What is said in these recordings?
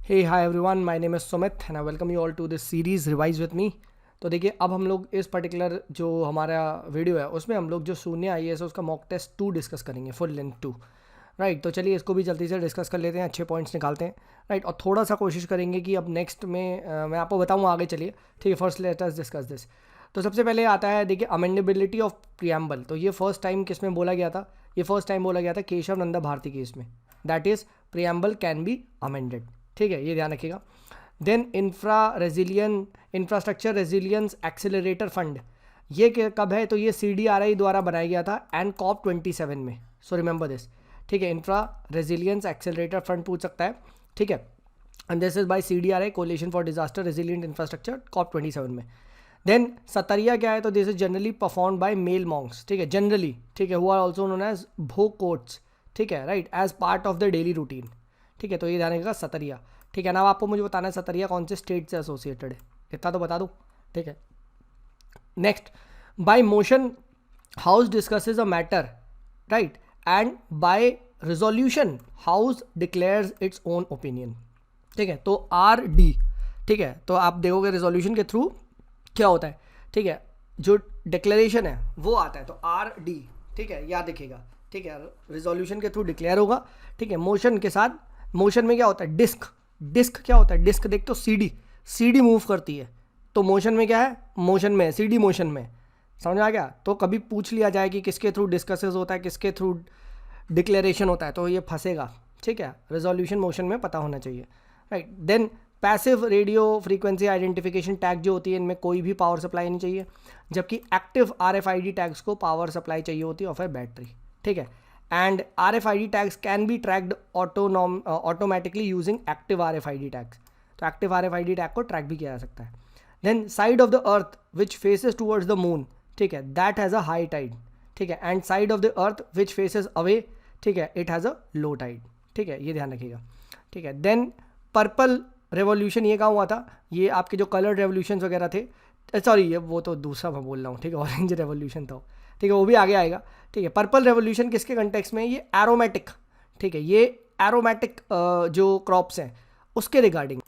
Hey hi everyone, my name is Sumit and I welcome you all to this series revise with me. तो देखिए, अब हम लोग इस पर्टिकुलर जो हमारा वीडियो है उसमें हम लोग जो शून्य IAS उसका मॉक टेस्ट 2 डिस्कस करेंगे, फुल लेंथ 2। राइट, तो चलिए इसको भी जल्दी से डिस्कस कर लेते हैं, अच्छे पॉइंट्स निकालते हैं। राइट, और थोड़ा सा कोशिश करेंगे कि अब नेक्स्ट में मैं आपको बताऊँ आगे। चलिए ठीक है, first let us discuss this. तो सबसे पहले आता है, देखिए, अमेंडेबिलिटी ऑफ प्रियम्बल। तो ये फर्स्ट टाइम किस में बोला गया था? ये फर्स्ट टाइम बोला गया था केशव नंदा भारती केस में। That is preamble can be amended. ठीक है, ये ध्यान रखिएगा। Then infrastructure resilience accelerator fund, ये कब है? तो ये CDRI द्वारा बनाया गया था एंड COP 27 में। So remember this. ठीक है, इंफ्रा रेजिलियंस एक्सेलरेटर फंड पूछ सकता है। ठीक है, and this is by CDRI, coalition for disaster resilient infrastructure, COP 27 में। देन सतरिया क्या है? तो this is generally perform by male monks. ठीक है, जनरली। ठीक है, who are also known as भोग कोट्स। ठीक है, right, as part of the daily routine. ठीक है, तो ये ध्यान रखिएगा सतरिया। ठीक है ना, अब आपको मुझे बताना है सतरिया कौन से स्टेट से एसोसिएटेड है, इतना तो बता दूँ। ठीक है, next, bye motion house discusses a matter, right, and by resolution house declares its own opinion. ठीक है, तो RD। ठीक है, तो आप देखोगे रिजोल्यूशन के थ्रू क्या होता है। ठीक है, जो डिक्लेरेशन है वो आता है, तो RD। ठीक है, याद रखिएगा। ठीक है, रिजोल्यूशन के थ्रू डिक्लेयर होगा। ठीक है, मोशन के साथ, मोशन में क्या होता है? डिस्क क्या होता है? डिस्क देख, तो CD मूव करती है, तो मोशन में क्या है? मोशन में CD मोशन में। समझ आ गया? तो कभी पूछ लिया जाए कि किसके थ्रू डिस्कसेस होता है, किसके थ्रू डिक्लेरेशन होता है, तो ये फंसेगा। ठीक है, रिजोल्यूशन मोशन में पता होना चाहिए। Right, then passive radio frequency identification tag जो होती है, इनमें कोई भी पावर सप्लाई नहीं चाहिए, जबकि एक्टिव RFID टैग्स को पावर सप्लाई चाहिए होती है और फिर बैटरी। ठीक है, एंड RFID टैग्स can be tracked automatically using active RFID tags. तो एक्टिव RFID टैग को ट्रैक भी किया जा सकता है। Then side of the earth which faces towards the moon, ठीक है, that has a high tide. ठीक है, and side of the earth which faces away, ठीक है, it has a low tide. ठीक है, ये ध्यान रखिएगा। ठीक है, देन पर्पल रेवोल्यूशन, ये कहाँ हुआ था? ये आपके जो कलर रेवोल्यूशन वगैरह थे, सॉरी, ये वो तो दूसरा मैं बोल रहा हूँ। ठीक है, ऑरेंज रेवोल्यूशन था। ठीक है, वो भी आगे आएगा। ठीक है, पर्पल रेवोल्यूशन किसके कंटेक्स में? ये एरोमेटिक। ठीक है, ये एरोमेटिक जो क्रॉप्स हैं उसके regarding,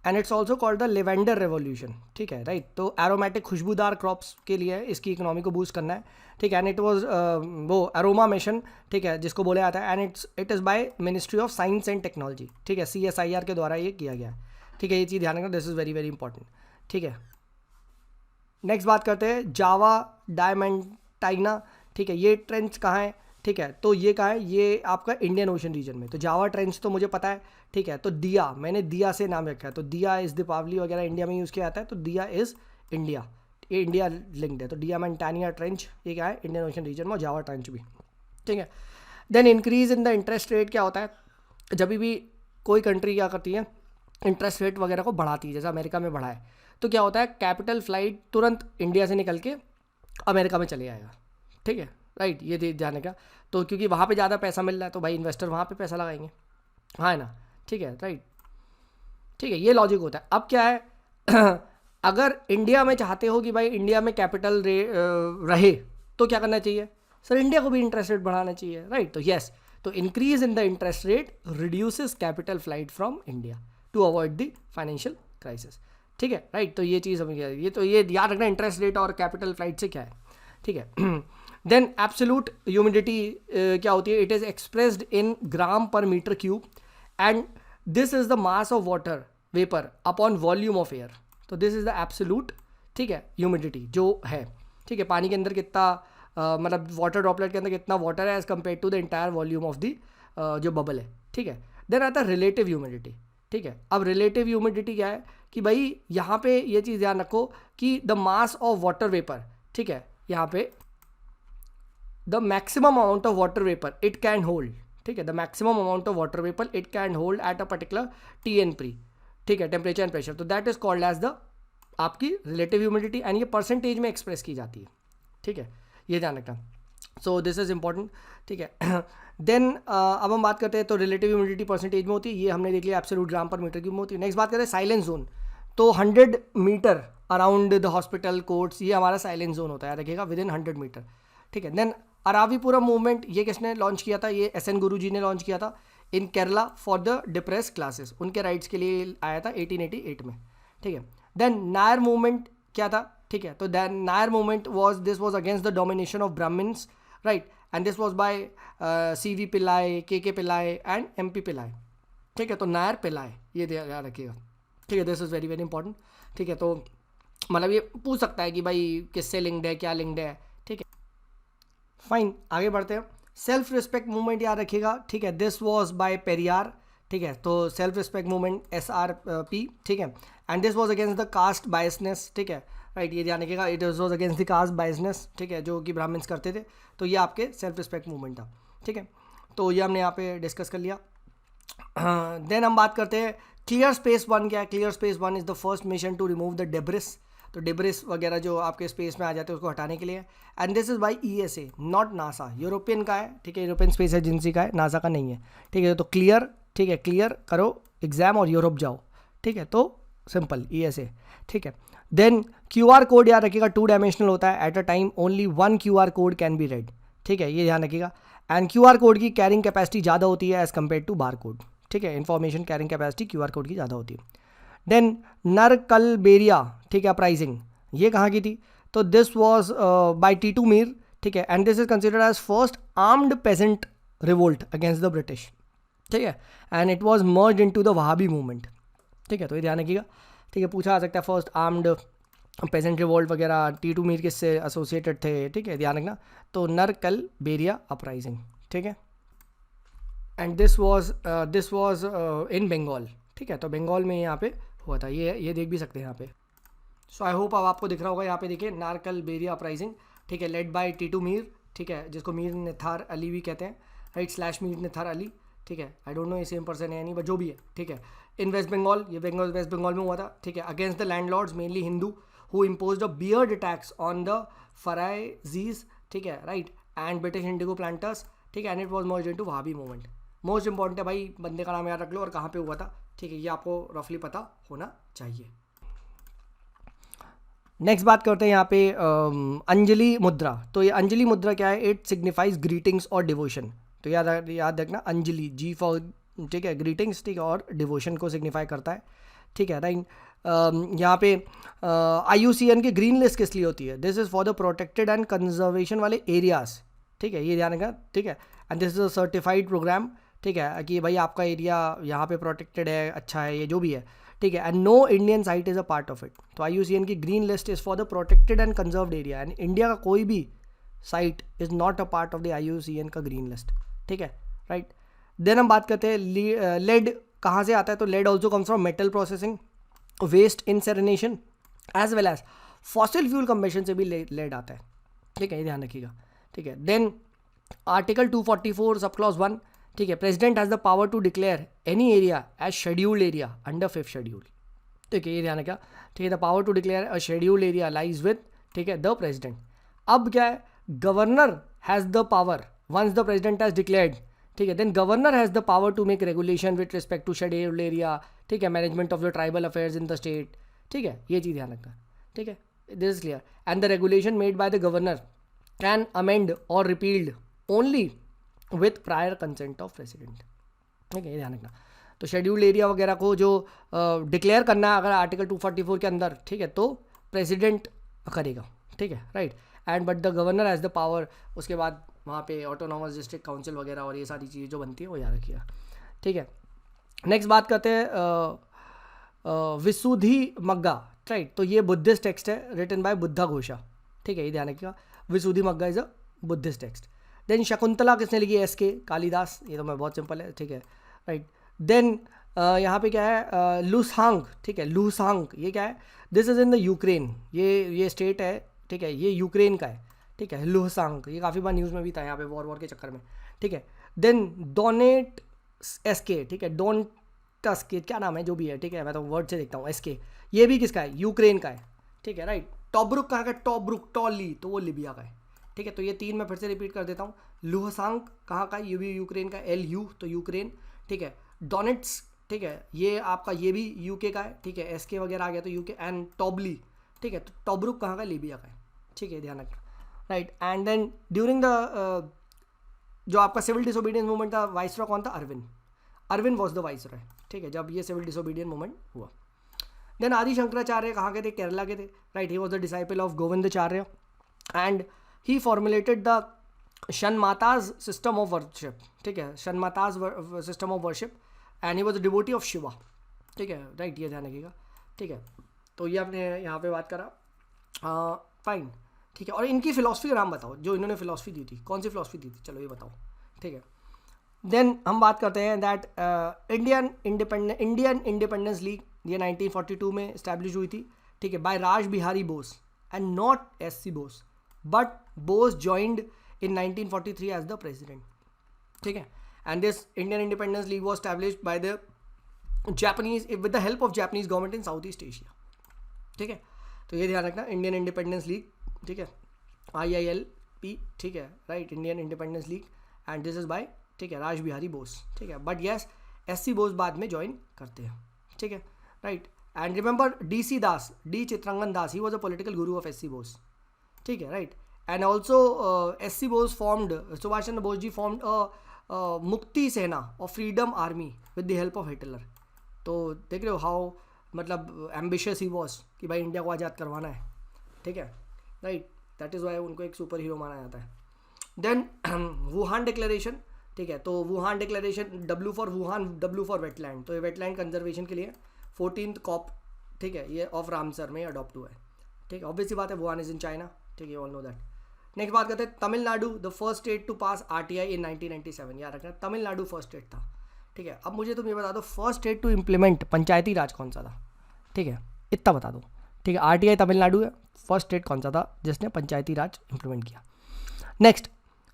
and it's also called the lavender revolution. ठीक है, राइट, तो एरोमेटिक खुशबूदार क्रॉप्स के लिए इसकी इकोनॉमी को बूस्ट करना है। ठीक है, एंड इट वाज वो अरोमा मिशन, ठीक है, जिसको बोला जाता है, and it is by ministry of science and technology. ठीक है, CSIR के द्वारा ये किया गया है। ठीक है, ये चीज़ ध्यान रखना, this is very very important. ठीक है, नेक्स्ट बात करते हैं जावा डायमंटाइना। ठीक है, ये ट्रेंच कहाँ है? ठीक है, तो ये कहाँ है? ये आपका इंडियन ओशन रीजन में। तो जावा ट्रेंच तो मुझे पता है। ठीक है, तो दिया, मैंने दिया से नाम रखा है, तो दिया इस दीपावली वगैरह इंडिया में यूज़ किया जाता है, तो दिया इज़ इंडिया, ये इंडिया लिंक्ड है। तो डायमंटाइना ट्रेंच ये क्या है? इंडियन ओशन रीजन में, जावा ट्रेंच भी। ठीक है, then increase in the interest rate क्या होता है? जब भी कोई कंट्री क्या करती है, इंटरेस्ट रेट वगैरह को बढ़ाती है, जैसे अमेरिका में बढ़ा है, तो क्या होता है? कैपिटल फ्लाइट तुरंत इंडिया से निकल के अमेरिका में चले जाएगा। ठीक है, राइट, ये ध्यान रखा। तो क्योंकि वहाँ पे ज़्यादा पैसा मिल रहा है, तो भाई इन्वेस्टर वहाँ पे पैसा लगाएंगे। हाँ है ना? ठीक है, राइट। ठीक है, ये लॉजिक होता है। अब क्या है अगर इंडिया में चाहते हो कि भाई इंडिया में कैपिटल रहे, तो क्या करना चाहिए? सर, इंडिया को भी इंटरेस्ट रेट बढ़ाना चाहिए। राइट, तो यस, तो increase in the interest rate reduces capital flight from India to avoid the financial crisis. ठीक है, राइट, तो ये चीज़ हमें ये याद रखना, इंटरेस्ट रेट और कैपिटल फ्लाइट से क्या है। ठीक है, देन एब्सोल्यूट ह्यूमिडिटी क्या होती है? It is expressed in gram per metre cube, and this is the mass of water vapour upon volume of air. तो दिस इज द एब्सोल्यूट, ठीक है, ह्यूमिडिटी जो है। ठीक है, पानी के अंदर कितना मतलब वाटर ड्रॉपलेट के अंदर कितना वाटर है as compare to the entire volume of the जो बबल है। ठीक है, देन आता है रिलेटिव ह्यूमिडिटी। ठीक है, अब रिलेटिव ह्यूमिडिटी क्या है कि भाई यहाँ पे ये चीज़ ध्यान रखो कि the mass of water vapour, ठीक है, यहाँ पे the maximum amount of water vapour it can hold. ठीक है, the maximum amount of water vapour it can hold at a particular TNP। ठीक है, टेम्परेचर एंड प्रेशर, तो that is called as the आपकी रिलेटिव ह्यूमिडिटी, एंड ये percentage में express की जाती है। ठीक है, ये ध्यान रखना, सो दिस इज इंपॉर्टेंट। ठीक है, देन अब हम बात करते हैं, तो रिलेटिव ह्यूमिडिटी परसेंटेज में होती है, ये हमने देख लिया, एब्सोल्यूट ग्राम पर मीटर क्यूब में होती है। नेक्स्ट बात करते हैं साइलेंस जोन। तो 100 metre around the hospital courts, ये हमारा साइलेंस जोन होता है, रखिएगा, विद इन 100 मीटर। ठीक है, देन अरावीपुरम मूवमेंट, ये किसने लॉन्च किया था? ये SN गुरुजी ने लॉन्च किया था। In Kerala for the depressed classes, उनके राइट्स के लिए आया था 1888 में, ठीक है। देन नायर मूवमेंट क्या था, ठीक है, तो then Nair movement was against the domination of Brahmins, right, and this was by CV Pillai, K Pillai and MP Pillai, ठीक है। तो नायर पिल्लाई ये याद रखिएगा, ठीक है, this is very very important, ठीक है। तो मतलब ये पूछ सकता है कि भाई किससे लिंक्ड है, क्या लिंक्ड है, ठीक है, फाइन। आगे बढ़ते हैं। सेल्फ रिस्पेक्ट मूवमेंट याद रखिएगा, ठीक है, दिस वाज बाय पेरियार, ठीक है, तो सेल्फ रिस्पेक्ट मूवमेंट SRP, ठीक है, and this was against the caste biasness, ठीक है, राइट, ये ध्यान रखिएगा, it was against the caste biasness, ठीक है, जो कि ब्राह्मण्स करते थे, तो ये आपके सेल्फ रिस्पेक्ट मूवमेंट था, ठीक है। तो ये हमने यहाँ पे डिस्कस कर लिया। देन हम बात करते हैं क्लियर स्पेस 1 क्या है। Clear space 1 is the first mission to remove the debris, तो डेब्रिस वगैरह जो आपके स्पेस में आ जाते हैं उसको हटाने के लिए, and this is by ESA not NASA, European का है, ठीक है, यूरोपियन स्पेस एजेंसी का है, नासा का नहीं है, ठीक है। तो क्लियर, ठीक है, क्लियर करो एग्जाम और यूरोप जाओ, ठीक है, तो सिंपल ESA, ठीक है। देन QR कोड याद रखिएगा 2 डायमेंशनल होता है, at a time only 1 QR code can be read, ठीक है, ये ध्यान रखिएगा, एंड QR कोड की कैरिंग कैपेसिटी ज़्यादा होती है as compare to bar code, ठीक है, information carrying capacity QR code की ज़्यादा होती है। देन नरकलबेरिया, ठीक है, अपराइजिंग, ये कहाँ की थी, तो this was by Titu Mir, ठीक है, and this is considered as first armed peasant revolt against the British, ठीक है, and it was merge in to the Wahabi movement, ठीक है, तो ये ध्यान रखिएगा, ठीक है, पूछा आ सकता है फर्स्ट आर्म्ड पेजेंट रिवोल्ट वगैरह टीटू मीर किससे एसोसिएटेड थे, ठीक है, ध्यान रखना, तो नरकलबेरिया अपराइजिंग, ठीक है, and this was in Bengal, ठीक है, तो बंगाल में यहाँ पे हुआ था, ये देख भी सकते हैं यहाँ पे। सो आई होप अब आपको दिख रहा होगा, यहाँ पे देखिए नारकलबेरिया अपराइजिंग, ठीक है, लेड बाय टीटू मीर, ठीक है, जिसको मीर निथार अली भी कहते हैं, राइट, / मीर निथार अली, ठीक है, आई डोंट नो ये सेम पर्सन है या नहीं, बट जो भी है, ठीक है, इन वेस्ट बंगाल, ये वेस्ट बंगाल में हुआ था, ठीक है, against the landlords mainly Hindu who imposed a beard attacks on the Faraizis, ठीक है, right, and British indigo planters, ठीक है, and it was merge in to Wahhabi movement. Most important है भाई, बंदे का नाम याद रख लो और कहाँ पे हुआ था, ठीक है, ये आपको रफली पता होना चाहिए। नेक्स्ट बात करते हैं यहाँ पे अंजलि मुद्रा, तो ये अंजलि मुद्रा क्या है, इट सिग्निफाइज ग्रीटिंग्स और डिवोशन, तो याद रखना अंजलि, G फॉर, ठीक है, ग्रीटिंग्स, ठीक है, और डिवोशन को सिग्निफाई करता है, ठीक है, राइट। यहाँ पे IUCN की ग्रीन लिस्ट किस लिए होती है, this is for the protected and conservation वाले एरियाज, ठीक है, ये ध्यान रखना, ठीक है, and this is a certified programme, ठीक है, कि भाई आपका एरिया यहाँ पे प्रोटेक्टेड है, अच्छा है, ये जो भी है, ठीक है, and no Indian site is a part of it, तो IUCN की green list is for the protected and conserved area, and India का कोई भी site is not a part of the IUCN का ग्रीन लिस्ट, ठीक है, right. Then हम बात करते हैं लेड कहाँ से आता है, तो lead also comes from metal processing, waste incineration as well as fossil fuel combustion से भी लेड आता है, ठीक है, ये ध्यान रखिएगा, ठीक है। देन आर्टिकल 244 सब क्लॉज 1, ठीक है, president has the power to declare any area as scheduled area under 5th schedule, ठीक है, ये ध्यान रखा, ठीक है, the power to declare a scheduled area lies with, ठीक है, द प्रेसिडेंट। अब क्या है, governor has the power once the president has declared, ठीक है, then governor has the power to make regulation with respect to scheduled area, ठीक है, management of the tribal affairs in the state, ठीक है, ये चीज़ ध्यान रखना, ठीक है, this is clear, and the regulation made by the governor can amend or repealed only with prior consent of president, ठीक है, ये ध्यान रखना। तो शेड्यूल्ड एरिया वगैरह को जो डिक्लेयर करना है अगर आर्टिकल 244 के अंदर, ठीक है, तो प्रेसिडेंट करेगा, ठीक है, right, and but the governor has the power, उसके बाद वहाँ पे ऑटोनॉमस डिस्ट्रिक्ट काउंसिल वगैरह और ये सारी चीज़ें जो बनती है वो याद रखिएगा, ठीक है। नेक्स्ट बात करते हैं विसुधि मग्गा, राइट, तो ये बुद्धिस्ट टेक्स्ट है रिटन बाय बुद्धा घोषा, ठीक है, ये ध्यान रखिएगा, Visuddhi Magga is a Buddhist text. Then Shakuntala किसने लिखी है, SK कालिदास, ये तो मैं बहुत सिंपल है, ठीक है, राइट। देन यहाँ पे क्या है, लुसांग, ठीक है, लुसांग ये क्या है, this is in the Ukraine, ये स्टेट है, ठीक है, ये यूक्रेन का है, ठीक है, लुसांग, ये काफ़ी बार न्यूज़ में भी था यहाँ पे वॉर के चक्कर में, ठीक है। देन डोनेट SK, ठीक है, डोनटस्क, क्या नाम है जो भी है, ठीक है, मैं तो वर्ड से देखता हूँ, SK ये भी किसका है, यूक्रेन का है, ठीक है, राइट। टॉब्रुक कहाँ का, टॉब्रुक टॉली, तो वो लिबिया का है, ठीक है, तो ये 3 मैं फिर से रिपीट कर देता हूँ, लुहसांग कहाँ का, ये भी यूक्रेन का, LU तो यूक्रेन, ठीक है, डोनेट्स, ठीक है, ये आपका ये भी UK का है, ठीक है, SK वगैरह आ गया तो UK, एंड टॉबली, ठीक है, तो टॉब्रुक कहाँ का, लीबिया का है, ठीक है, ध्यान रखना, right. And then during the जो आपका सिविल डिसोबीडियंस मूवमेंट था, वाइसरॉय कौन था, Irwin, Irwin was the viceroy, ठीक है, जब ये सिविल डिसोबीडियंट मूवमेंट हुआ। देन आदि शंकराचार्य कहाँ के थे, केरला के थे, right, he was the disciple of Govindacharya and he formulated the Shanmatas system of worship, ठीक है, Shanmatas system of worship and he was the devotee of Shiva, ठीक है, राइट, ये ध्यान रखिएगा, ठीक है। तो ये आपने यहाँ पे बात करा, फाइन, ठीक है। और इनकी फिलॉसफी का नाम बताओ, जो इन्होंने फिलॉसफी दी थी, कौन सी फिलॉसफी दी थी, चलो ये बताओ, ठीक है। देन हम बात करते हैं दैट इंडियन इंडिपेंडेंस लीग, ये 1942 में इस्टेब्लिश हुई थी, ठीक है, by Raj Bihari Bose and not S. C, Bose but ज्वाइंड in 1943 as the president, ठीक है। and this Indian Independence League was established by the Japanese with the help of Japanese government in Southeast Asia, ठीक है। तो ये ध्यान रखना, इंडियन इंडिपेंडेंस लीग, ठीक है, IILP, ठीक है, right, Indian independence league and this is bye, ठीक है, राज बिहारी बोस, ठीक है, बट यस S.C. बोस बाद में ज्वाइन करते हैं, ठीक है, right. And remember D.C. Das, D Chittaranjan Das, he was a political guru of S.C. Bose, ठीक है, right. And also S.C. Bose formed, Subhash Chandra Bose ji formed a Mukti Sena or Freedom Army with the help of Hitler. तो देख रहे हो how मतलब ambitious he was कि भाई India को आज़ाद करवाना है, ठीक है, राइट, दैट इज़ वाई उनको एक सुपर हीरो माना जाता है। देन वुहान डिक्लेरेशन, ठीक है, तो Wuhan declaration, W for Wuhan, W for wetland, तो ये वेटलैंड कंजर्वेशन के लिए 14th COP, ठीक है, ये ऑफ रामसर में अडॉप्ट हुआ है, ठीक है, ऑब्वियस सी बात है, वुहान इज इन चाइना, ठीक है, ऑल नो दैट। नेक्स्ट बात करते हैं Tamil Nadu, the first state to pass RTI in 1997, याद रखना तमिलनाडु फर्स्ट स्टेट था, ठीक है। अब मुझे तुम ये बता दो फर्स्ट स्टेट टू इम्प्लीमेंट पंचायती राज कौन सा था, ठीक है, इतना बता दो, ठीक है, RTI तमिलनाडु है, फर्स्ट स्टेट कौन सा था जिसने पंचायती राज इंप्लीमेंट किया। नेक्स्ट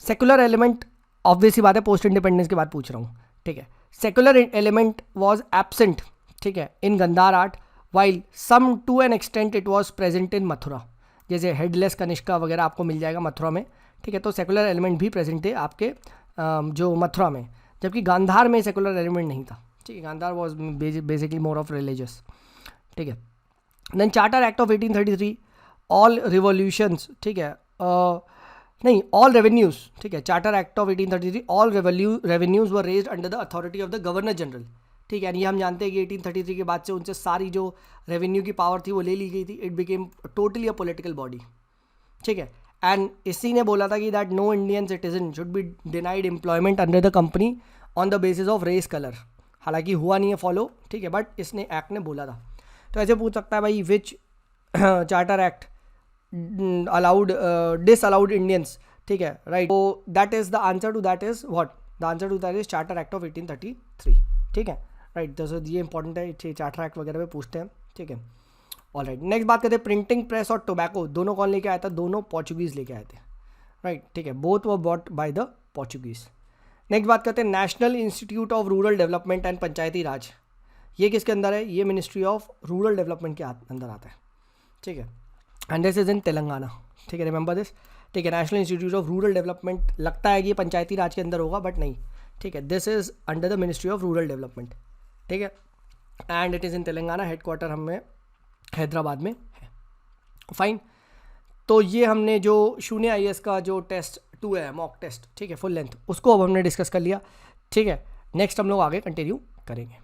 सेकुलर एलिमेंट, ऑब्वियसली बात है, पोस्ट इंडिपेंडेंस की बात पूछ रहा हूँ, ठीक है, सेकुलर एलिमेंट वॉज एब्सेंट, ठीक है, in Gandhara art, while some to an extent it was present in Mathura, जैसे हेडलेस कनिष्का वगैरह आपको मिल जाएगा मथुरा में, ठीक है, तो सेकुलर एलिमेंट भी प्रेजेंट थे आपके जो मथुरा में, जबकि गांधार में सेकुलर एलिमेंट नहीं था, ठीक है, Gandhara was basically more of religious, ठीक है। Then charter act of 1833, all revolutions, ठीक है, नहीं ऑल रेवेन्यूज़, ठीक है, charter act of 1833, all revenues were raised under the authority of the governor general, ठीक है, ये हम जानते हैं कि 1833 के बाद से उनसे सारी जो रेवेन्यू की पावर थी वो ले ली गई थी, it became totally a political body, ठीक है। एंड इसी ने बोला था कि that no Indian citizen should be denied employment under the company on the basis of race colour, हालांकि हुआ नहीं है फॉलो, ठीक है, बट इसने एक्ट ने बोला था। तो ऐसे पूछ सकता है भाई which charter act allowed disallowed Indians, ठीक है, राइट, तो that is the answer to that is what, the answer to that is charter act of 1833, ठीक है, राइट, तो ये इंपॉर्टेंट है, चार्टर एक्ट वगैरह पे पूछते हैं, ठीक है, ऑल राइट। नेक्स्ट बात करते हैं प्रिंटिंग प्रेस और टोबैको, दोनों कौन लेके आया था, दोनों पोर्चुगीज़ लेके आए थे, राइट, ठीक है, both were bought by the Portuguese. Next बात करते हैं national institute of rural development and Panchayati Raj, ये किसके अंदर है, ये मिनिस्ट्री ऑफ रूरल डेवलपमेंट के अंदर आता है, ठीक है, and this is in Telangana, ठीक है, रिमेंबर दिस, ठीक है, national institute of rural development, लगता है कि ये पंचायती राज के अंदर होगा बट नहीं, ठीक है, this is under the ministry of rural development, ठीक है, and it is in Telangana, headquarter हमें हैदराबाद में है, फाइन। तो ये हमने जो शून्य IAS का जो टेस्ट 2 है, मॉक टेस्ट, ठीक है, फुल लेंथ, उसको अब हमने डिस्कस कर लिया, ठीक है। नेक्स्ट हम लोग आगे कंटिन्यू करेंगे।